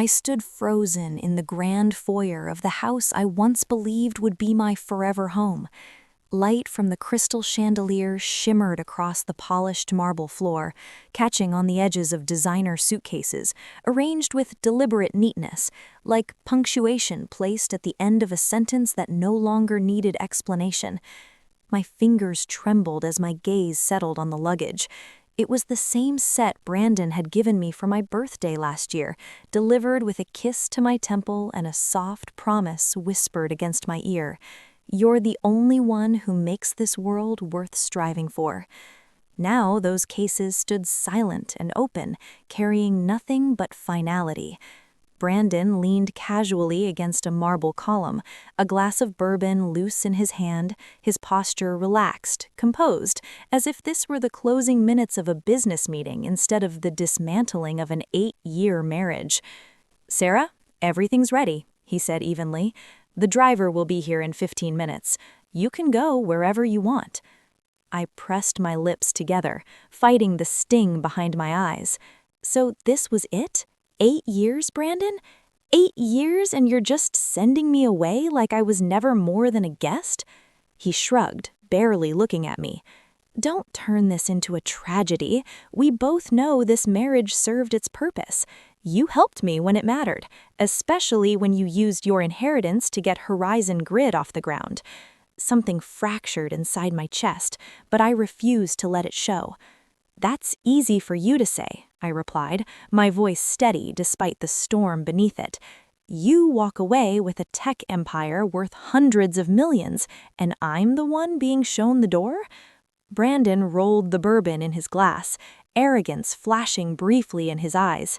I stood frozen in the grand foyer of the house I once believed would be my forever home. Light from the crystal chandelier shimmered across the polished marble floor, catching on the edges of designer suitcases, arranged with deliberate neatness, like punctuation placed at the end of a sentence that no longer needed explanation. My fingers trembled as my gaze settled on the luggage. It was the same set Brandon had given me for my birthday last year, delivered with a kiss to my temple and a soft promise whispered against my ear. You're the only one who makes this world worth striving for. Now those cases stood silent and open, carrying nothing but finality. Brandon leaned casually against a marble column, a glass of bourbon loose in his hand, his posture relaxed, composed, as if this were the closing minutes of a business meeting instead of the dismantling of an 8-year marriage. "Sarah, everything's ready," he said evenly. "The driver will be here in 15 minutes. You can go wherever you want." I pressed my lips together, fighting the sting behind my eyes. So this was it? 8 years, Brandon? 8 years and you're just sending me away like I was never more than a guest? He shrugged, barely looking at me. "Don't turn this into a tragedy. We both know this marriage served its purpose. You helped me when it mattered, especially when you used your inheritance to get Horizon Grid off the ground." Something fractured inside my chest, but I refused to let it show. "That's easy for you to say," I replied, my voice steady despite the storm beneath it. "You walk away with a tech empire worth hundreds of millions, and I'm the one being shown the door?" Brandon rolled the bourbon in his glass, arrogance flashing briefly in his eyes.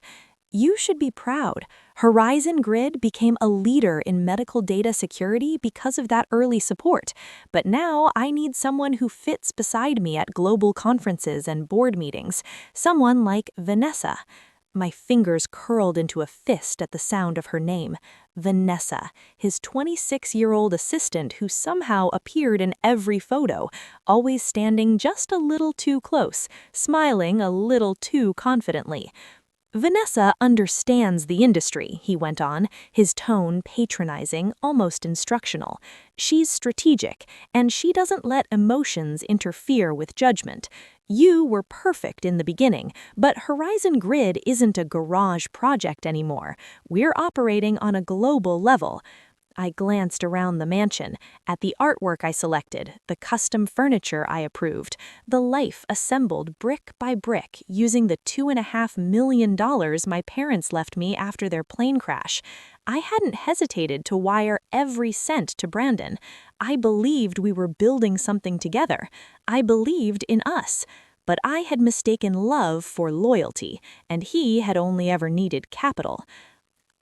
"You should be proud. Horizon Grid became a leader in medical data security because of that early support. But now I need someone who fits beside me at global conferences and board meetings. Someone like Vanessa." My fingers curled into a fist at the sound of her name. Vanessa, his 26-year-old assistant who somehow appeared in every photo, always standing just a little too close, smiling a little too confidently. "Vanessa understands the industry," he went on, his tone patronizing, almost instructional. "She's strategic, and she doesn't let emotions interfere with judgment. You were perfect in the beginning, but Horizon Grid isn't a garage project anymore. We're operating on a global level." I glanced around the mansion, at the artwork I selected, the custom furniture I approved, the life assembled brick by brick using the $2.5 million my parents left me after their plane crash. I hadn't hesitated to wire every cent to Brandon. I believed we were building something together. I believed in us. But I had mistaken love for loyalty, and he had only ever needed capital.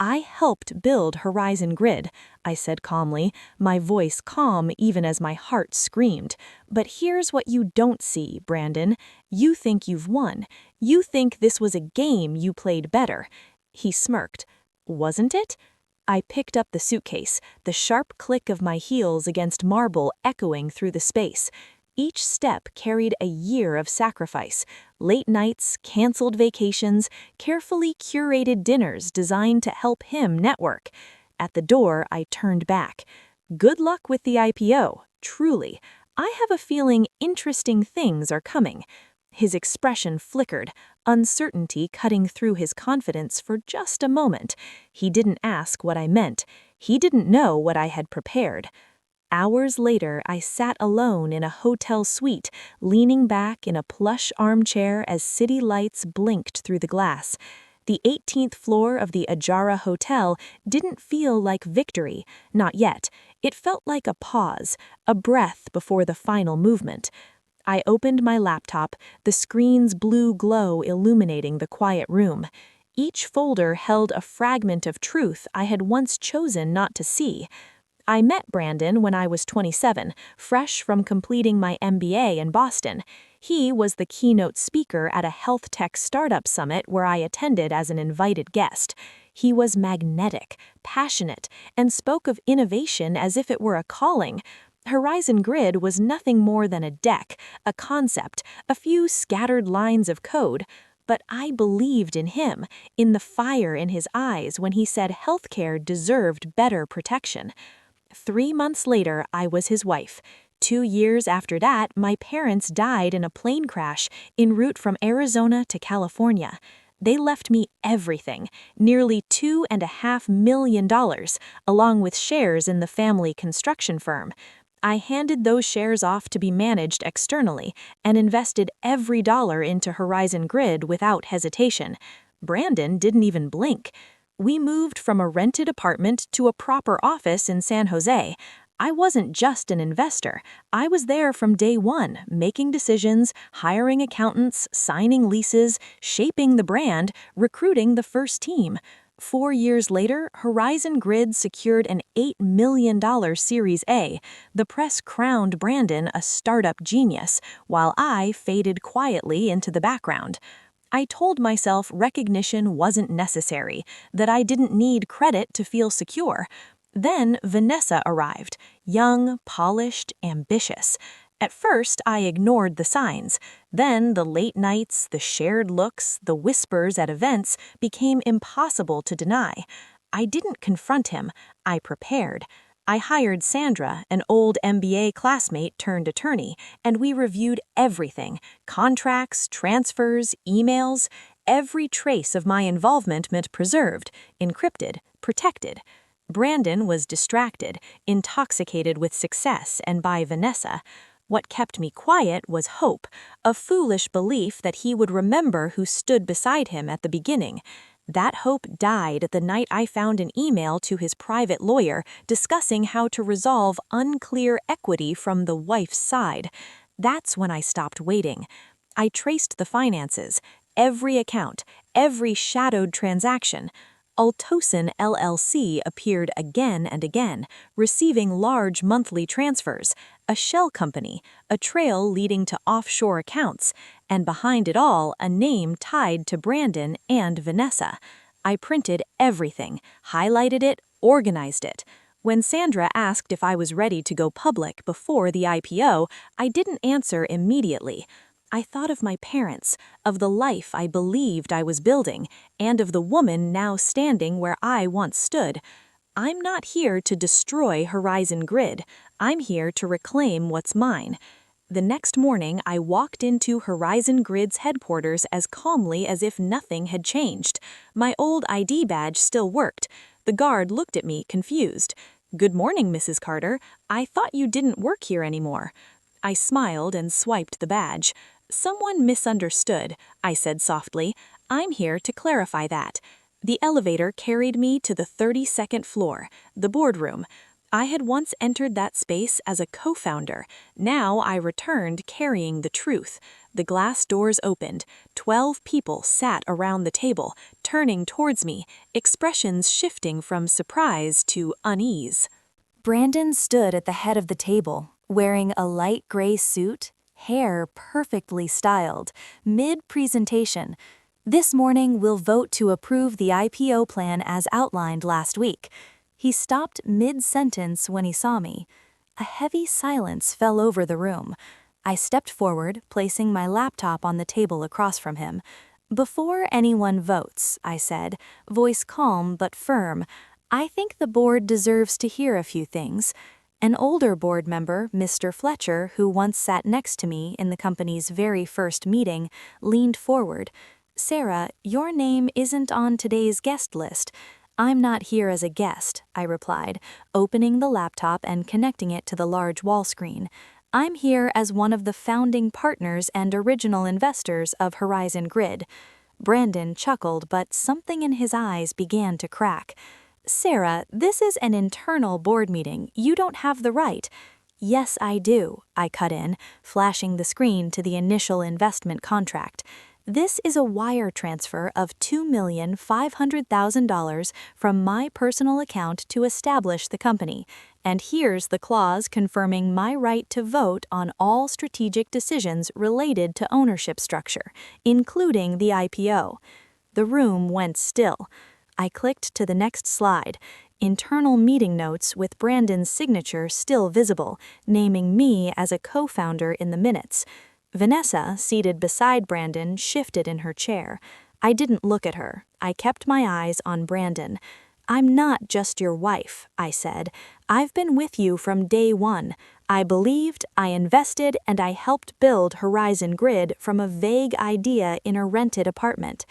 "I helped build Horizon Grid," I said calmly, my voice calm even as my heart screamed. "But here's what you don't see, Brandon. You think you've won. You think this was a game you played better." He smirked. "Wasn't it?" I picked up the suitcase, the sharp click of my heels against marble echoing through the space. Each step carried a year of sacrifice, late nights, canceled vacations, carefully curated dinners designed to help him network. At the door, I turned back. "Good luck with the IPO, truly. I have a feeling interesting things are coming." His expression flickered, uncertainty cutting through his confidence for just a moment. He didn't ask what I meant. He didn't know what I had prepared. Hours later, I sat alone in a hotel suite, leaning back in a plush armchair as city lights blinked through the glass. The 18th floor of the Ajara Hotel didn't feel like victory, not yet. It felt like a pause, a breath before the final movement. I opened my laptop, the screen's blue glow illuminating the quiet room. Each folder held a fragment of truth I had once chosen not to see. I met Brandon when I was 27, fresh from completing my MBA in Boston. He was the keynote speaker at a health tech startup summit where I attended as an invited guest. He was magnetic, passionate, and spoke of innovation as if it were a calling. Horizon Grid was nothing more than a deck, a concept, a few scattered lines of code. but I believed in him, in the fire in his eyes when he said healthcare deserved better protection. 3 months later, I was his wife. 2 years after that, my parents died in a plane crash en route from Arizona to California. They left me everything, nearly $2.5 million, along with shares in the family construction firm. I handed those shares off to be managed externally and invested every dollar into Horizon Grid without hesitation. Brandon didn't even blink. We moved from a rented apartment to a proper office in San Jose. I wasn't just an investor. I was there from day one, making decisions, hiring accountants, signing leases, shaping the brand, recruiting the first team. 4 years later, Horizon Grid secured an $8 million Series A. The press crowned Brandon a startup genius, while I faded quietly into the background. I told myself recognition wasn't necessary, that I didn't need credit to feel secure. Then Vanessa arrived, young, polished, ambitious. At first, I ignored the signs. Then the late nights, the shared looks, the whispers at events became impossible to deny. I didn't confront him. I prepared. I hired Sandra, an old MBA classmate turned attorney, and we reviewed everything: contracts, transfers, emails. Every trace of my involvement meant preserved, encrypted, protected. Brandon was distracted, intoxicated with success and by Vanessa. What kept me quiet was hope, a foolish belief that he would remember who stood beside him at the beginning. That hope died the night I found an email to his private lawyer discussing how to resolve unclear equity from the wife's side. That's when I stopped waiting. I traced the finances, every account, every shadowed transaction. Altosyn LLC appeared again and again, receiving large monthly transfers, a shell company, a trail leading to offshore accounts, and behind it all, a name tied to Brandon and Vanessa. I printed everything, highlighted it, organized it. When Sandra asked if I was ready to go public before the IPO, I didn't answer immediately. I thought of my parents, of the life I believed I was building, and of the woman now standing where I once stood. I'm not here to destroy Horizon Grid. I'm here to reclaim what's mine. The next morning, I walked into Horizon Grid's headquarters as calmly as if nothing had changed. My old ID badge still worked. The guard looked at me, confused. "Good morning, Mrs. Carter. I thought you didn't work here anymore." I smiled and swiped the badge. "Someone misunderstood," I said softly. "I'm here to clarify that." The elevator carried me to the 32nd floor, the boardroom. I had once entered that space as a co-founder. Now I returned carrying the truth. The glass doors opened. 12 people sat around the table, turning towards me, expressions shifting from surprise to unease. Brandon stood at the head of the table, wearing a light gray suit, hair perfectly styled, mid-presentation. "This morning we'll vote to approve the IPO plan as outlined last week." He stopped mid-sentence when he saw me. A heavy silence fell over the room. I stepped forward, placing my laptop on the table across from him. "Before anyone votes," I said, voice calm but firm, "I think the board deserves to hear a few things." An older board member, Mr. Fletcher, who once sat next to me in the company's very first meeting, leaned forward. "Sarah, your name isn't on today's guest list." "I'm not here as a guest," I replied, opening the laptop and connecting it to the large wall screen. "I'm here as one of the founding partners and original investors of Horizon Grid." Brandon chuckled, but something in his eyes began to crack. "Sarah, this is an internal board meeting. You don't have the right." "Yes, I do," I cut in, flashing the screen to the initial investment contract. "This is a wire transfer of $2,500,000 from my personal account to establish the company, and here's the clause confirming my right to vote on all strategic decisions related to ownership structure, including the IPO." The room went still. I clicked to the next slide. Internal meeting notes with Brandon's signature still visible, naming me as a co-founder in the minutes. Vanessa, seated beside Brandon, shifted in her chair. I didn't look at her. I kept my eyes on Brandon. "I'm not just your wife," I said. "I've been with you from day one. I believed, I invested, and I helped build Horizon Grid from a vague idea in a rented apartment."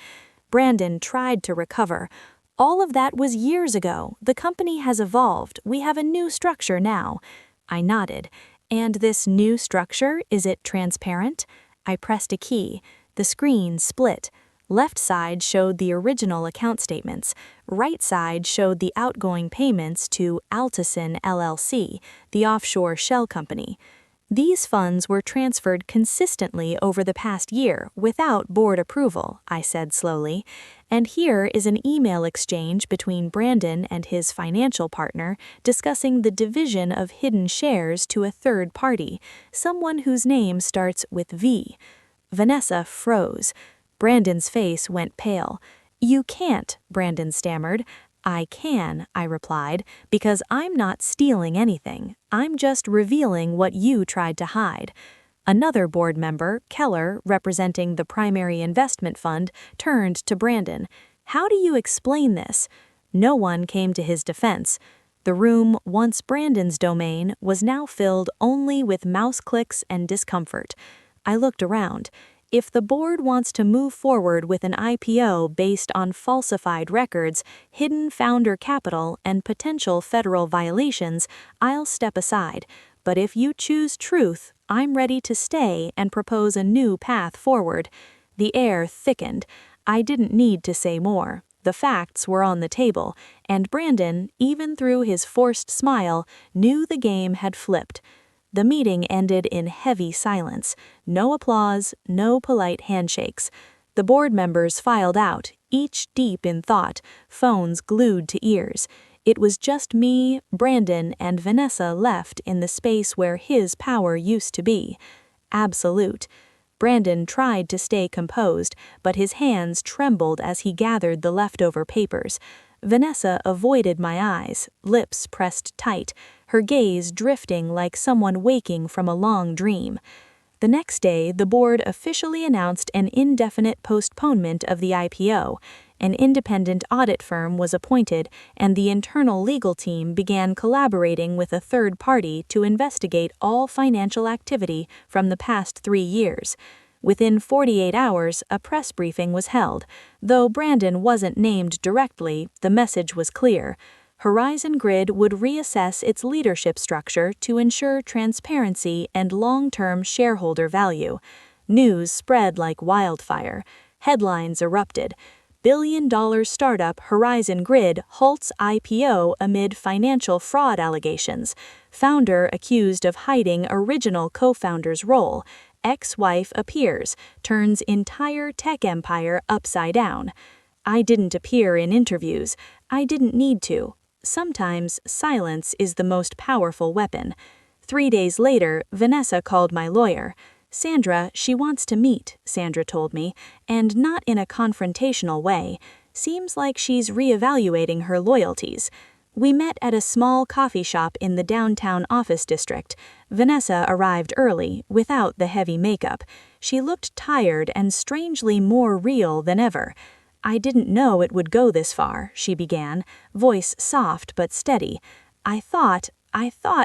Brandon tried to recover. "All of that was years ago. The company has evolved. We have a new structure now." I nodded. "And this new structure, is it transparent?" I pressed a key. The screen split. Left side showed the original account statements. Right side showed the outgoing payments to Altison LLC, the offshore shell company. "These funds were transferred consistently over the past year without board approval," I said slowly. "And here is an email exchange between Brandon and his financial partner discussing the division of hidden shares to a third party, someone whose name starts with V." Vanessa froze. Brandon's face went pale. "You can't," Brandon stammered. "I can," I replied, "because I'm not stealing anything. I'm just revealing what you tried to hide." Another board member, Keller, representing the primary investment fund, turned to Brandon. "How do you explain this?" No one came to his defense. The room, once Brandon's domain, was now filled only with mouse clicks and discomfort. I looked around. If the board wants to move forward with an IPO based on falsified records, hidden founder capital, and potential federal violations, I'll step aside. But if you choose truth, I'm ready to stay and propose a new path forward. The air thickened. I didn't need to say more. The facts were on the table, and Brandon, even through his forced smile, knew the game had flipped. The meeting ended in heavy silence. No applause, no polite handshakes. The board members filed out, each deep in thought, phones glued to ears. It was just me, Brandon, and Vanessa left in the space where his power used to be. Absolute. Brandon tried to stay composed, but his hands trembled as he gathered the leftover papers. Vanessa avoided my eyes, lips pressed tight, her gaze drifting like someone waking from a long dream. The next day, the board officially announced an indefinite postponement of the IPO. An independent audit firm was appointed, and the internal legal team began collaborating with a third party to investigate all financial activity from the past 3 years. Within 48 hours, a press briefing was held. Though Brandon wasn't named directly, the message was clear. Horizon Grid would reassess its leadership structure to ensure transparency and long-term shareholder value. News spread like wildfire. Headlines erupted. Billion-dollar startup Horizon Grid halts IPO amid financial fraud allegations. Founder accused of hiding original co-founder's role. Ex-wife appears, turns entire tech empire upside down. I didn't appear in interviews. I didn't need to. Sometimes silence is the most powerful weapon. 3 days later, Vanessa called my lawyer. "Sandra, she wants to meet," Sandra told me, "and not in a confrontational way. Seems like she's reevaluating her loyalties." We met at a small coffee shop in the downtown office district. Vanessa arrived early, without the heavy makeup. She looked tired and strangely more real than ever. "I didn't know it would go this far," she began, voice soft but steady. I thought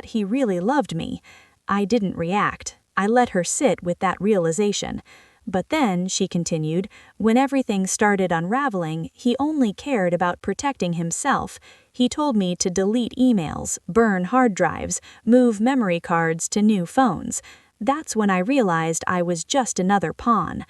he really loved me." I didn't react. I let her sit with that realization. "But then," she continued, "when everything started unraveling, he only cared about protecting himself. He told me to delete emails, burn hard drives, move memory cards to new phones. That's when I realized I was just another pawn."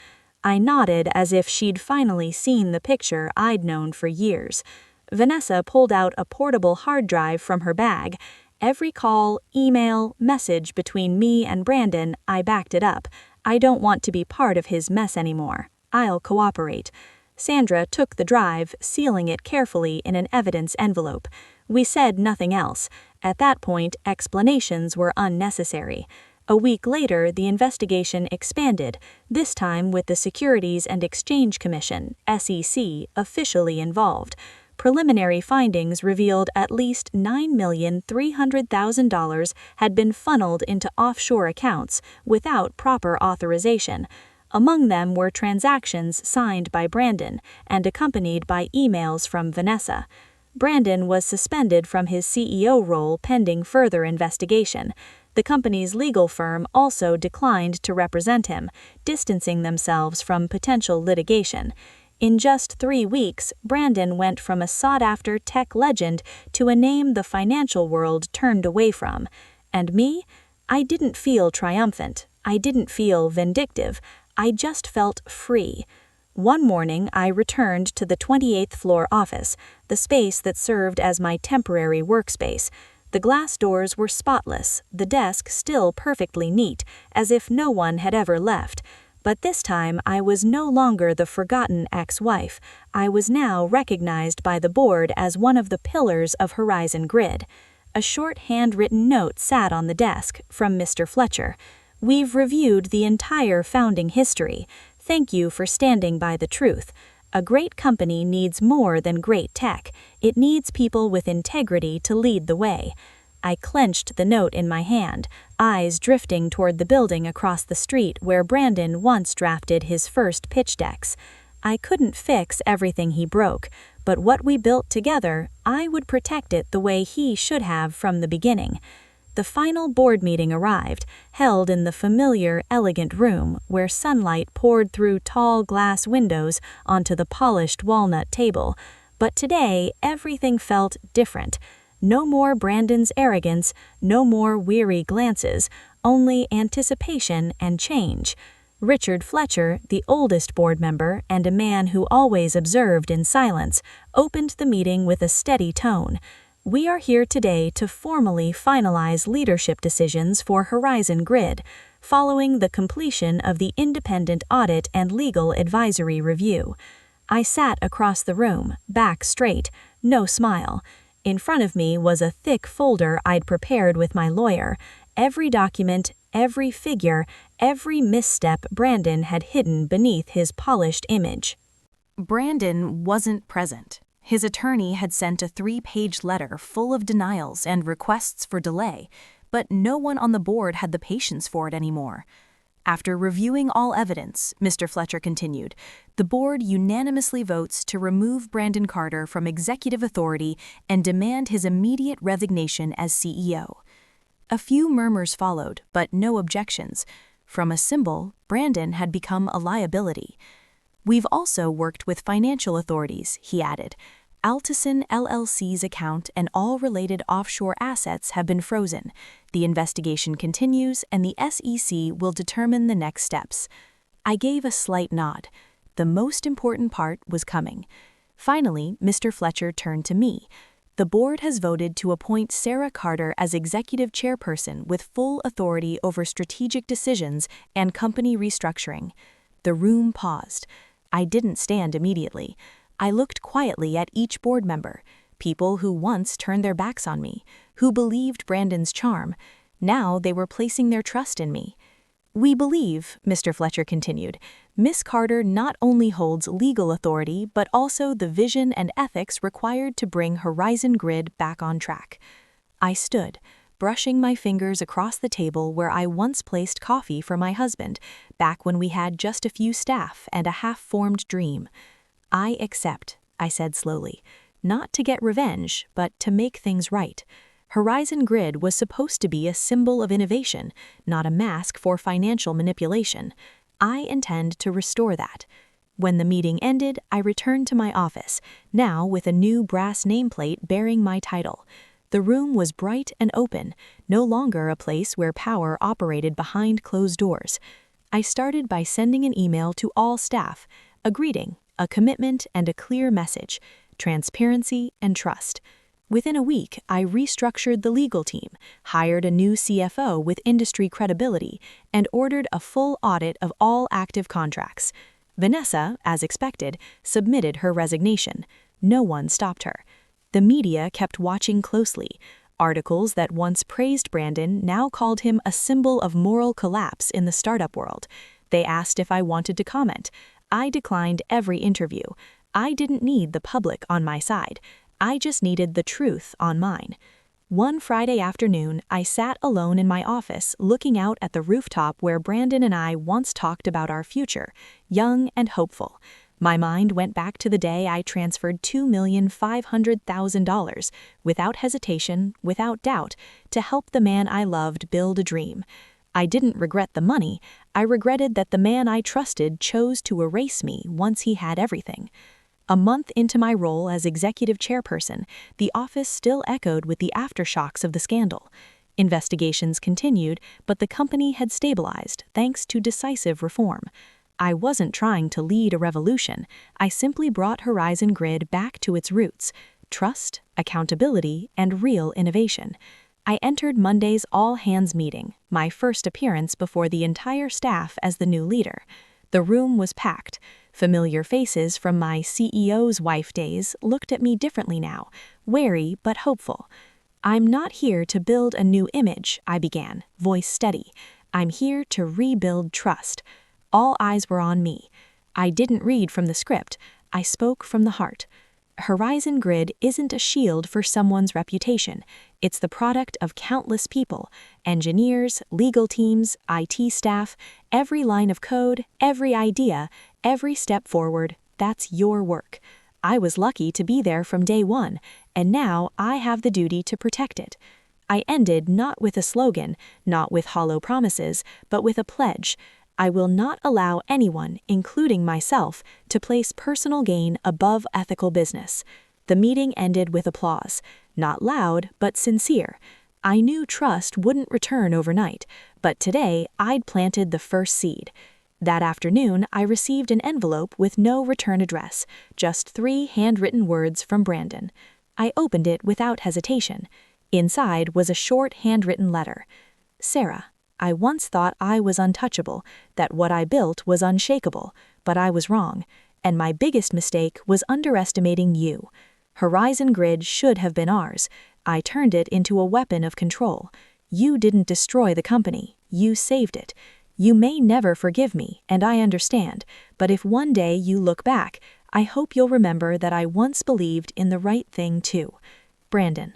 I nodded as if she'd finally seen the picture I'd known for years. Vanessa pulled out a portable hard drive from her bag. Every call, email, message between me and Brandon, I backed it up. I don't want to be part of his mess anymore. I'll cooperate. Sandra took the drive, sealing it carefully in an evidence envelope. We said nothing else. At that point, explanations were unnecessary. A week later, the investigation expanded, this time with the Securities and Exchange Commission, SEC, officially involved. preliminary findings revealed at least $9,300,000 had been funneled into offshore accounts without proper authorization. Among them were transactions signed by Brandon and accompanied by emails from Vanessa. Brandon was suspended from his CEO role pending further investigation. The company's legal firm also declined to represent him, distancing themselves from potential litigation. In just 3 weeks, Brandon went from a sought-after tech legend to a name the financial world turned away from. And me? I didn't feel triumphant. I didn't feel vindictive. I just felt free. One morning, I returned to the 28th floor office, the space that served as my temporary workspace. The glass doors were spotless, the desk still perfectly neat, as if no one had ever left. But this time, I was no longer the forgotten ex-wife. I was now recognized by the board as one of the pillars of Horizon Grid. A short handwritten note sat on the desk from Mr. Fletcher. "We've reviewed the entire founding history. Thank you for standing by the truth. A great company needs more than great tech. It needs people with integrity to lead the way." I clenched the note in my hand, eyes drifting toward the building across the street where Brandon once drafted his first pitch decks. I couldn't fix everything he broke, but what we built together, I would protect it the way he should have from the beginning. The final board meeting arrived, held in the familiar, elegant room where sunlight poured through tall glass windows onto the polished walnut table. But today, everything felt different. No more Brandon's arrogance, no more weary glances, only anticipation and change. Richard Fletcher, the oldest board member and a man who always observed in silence, opened the meeting with a steady tone. "We are here today to formally finalize leadership decisions for Horizon Grid, following the completion of the independent audit and legal advisory review." I sat across the room, back straight, no smile. In front of me was a thick folder I'd prepared with my lawyer. Every document, every figure, every misstep Brandon had hidden beneath his polished image. Brandon wasn't present. His attorney had sent a 3-page letter full of denials and requests for delay, but no one on the board had the patience for it anymore. After reviewing all evidence, Mr. Fletcher continued, the board unanimously votes to remove Brandon Carter from executive authority and demand his immediate resignation as CEO. A few murmurs followed, but no objections. From a symbol, Brandon had become a liability. "We've also worked with financial authorities," he added. "Altison LLC's account and all related offshore assets have been frozen. The investigation continues, and the SEC will determine the next steps." I gave a slight nod. The most important part was coming. Finally, Mr. Fletcher turned to me. "The board has voted to appoint Sarah Carter as executive chairperson with full authority over strategic decisions and company restructuring." The room paused. I didn't stand immediately. I looked quietly at each board member, people who once turned their backs on me, who believed Brandon's charm. Now they were placing their trust in me. "We believe," Mr. Fletcher continued, "Miss Carter not only holds legal authority but also the vision and ethics required to bring Horizon Grid back on track." I stood, brushing my fingers across the table where I once placed coffee for my husband, back when we had just a few staff and a half-formed dream. "I accept," I said slowly, "not to get revenge, but to make things right. Horizon Grid was supposed to be a symbol of innovation, not a mask for financial manipulation. I intend to restore that." When the meeting ended, I returned to my office, now with a new brass nameplate bearing my title. The room was bright and open, no longer a place where power operated behind closed doors. I started by sending an email to all staff, a greeting, a commitment, and a clear message: transparency and trust. Within a week, I restructured the legal team, hired a new CFO with industry credibility, and ordered a full audit of all active contracts. Vanessa, as expected, submitted her resignation. No one stopped her. The media kept watching closely. Articles that once praised Brandon now called him a symbol of moral collapse in the startup world. They asked if I wanted to comment. I declined every interview. I didn't need the public on my side. I just needed the truth on mine. One Friday afternoon, I sat alone in my office looking out at the rooftop where Brandon and I once talked about our future, young and hopeful. My mind went back to the day I transferred $2,500,000, without hesitation, without doubt, to help the man I loved build a dream. I didn't regret the money. I regretted that the man I trusted chose to erase me once he had everything. A month into my role as executive chairperson, the office still echoed with the aftershocks of the scandal. Investigations continued, but the company had stabilized thanks to decisive reform. I wasn't trying to lead a revolution. I simply brought Horizon Grid back to its roots: trust, accountability, and real innovation. I entered Monday's all-hands meeting, my first appearance before the entire staff as the new leader. The room was packed. Familiar faces from my CEO's wife days looked at me differently now, wary but hopeful. "I'm not here to build a new image," I began, voice steady. "I'm here to rebuild trust." All eyes were on me. I didn't read from the script. I spoke from the heart. Horizon Grid isn't a shield for someone's reputation. It's the product of countless people: engineers, legal teams, IT staff, every line of code, every idea, every step forward. That's your work. I was lucky to be there from day one, and now I have the duty to protect it. I ended not with a slogan, not with hollow promises, but with a pledge. I will not allow anyone, including myself, to place personal gain above ethical business. The meeting ended with applause, not loud, but sincere. I knew trust wouldn't return overnight, but today I'd planted the first seed. That afternoon, I received an envelope with no return address, just 3 handwritten words from Brandon. I opened it without hesitation. Inside was a short handwritten letter. "Sarah, I once thought I was untouchable, that what I built was unshakable, but I was wrong, and my biggest mistake was underestimating you. Horizon Grid should have been ours. I turned it into a weapon of control. You didn't destroy the company, you saved it. You may never forgive me, and I understand, but if one day you look back, I hope you'll remember that I once believed in the right thing too. Brandon."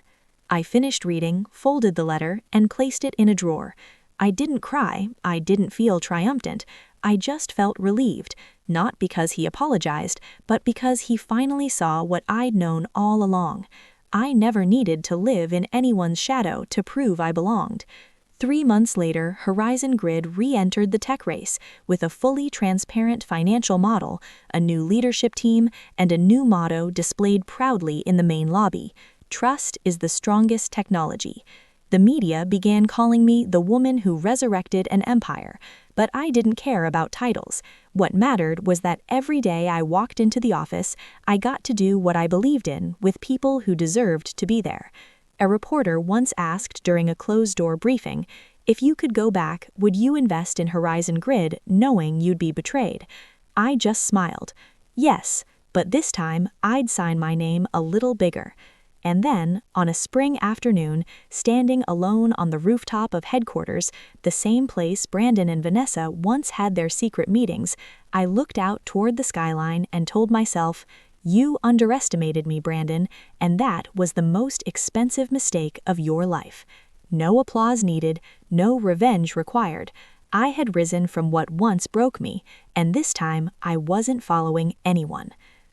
I finished reading, folded the letter, and placed it in a drawer. I didn't cry, I didn't feel triumphant, I just felt relieved, not because he apologized, but because he finally saw what I'd known all along. I never needed to live in anyone's shadow to prove I belonged. 3 months later, Horizon Grid re-entered the tech race with a fully transparent financial model, a new leadership team, and a new motto displayed proudly in the main lobby: "Trust is the strongest technology." The media began calling me the woman who resurrected an empire, but I didn't care about titles. What mattered was that every day I walked into the office, I got to do what I believed in with people who deserved to be there. A reporter once asked during a closed-door briefing, "If you could go back, would you invest in Horizon Grid knowing you'd be betrayed?" I just smiled. Yes, but this time I'd sign my name a little bigger. And then, on a spring afternoon, standing alone on the rooftop of headquarters, the same place Brandon and Vanessa once had their secret meetings, I looked out toward the skyline and told myself, "You underestimated me, Brandon, and that was the most expensive mistake of your life." No applause needed, no revenge required. I had risen from what once broke me, and this time I wasn't following anyone.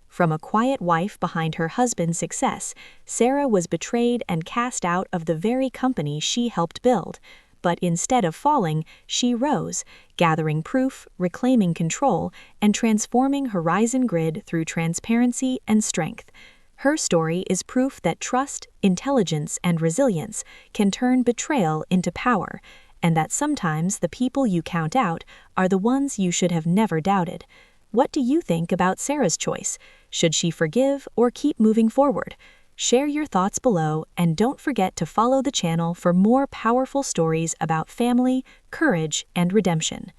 From a quiet wife behind her husband's success, Sarah was betrayed and cast out of the very company she helped build. But instead of falling, she rose, gathering proof, reclaiming control, and transforming Horizon Grid through transparency and strength. Her story is proof that trust, intelligence, and resilience can turn betrayal into power, and that sometimes the people you count out are the ones you should have never doubted. What do you think about Sarah's choice? Should she forgive or keep moving forward? Share your thoughts below, and don't forget to follow the channel for more powerful stories about family, courage, and redemption.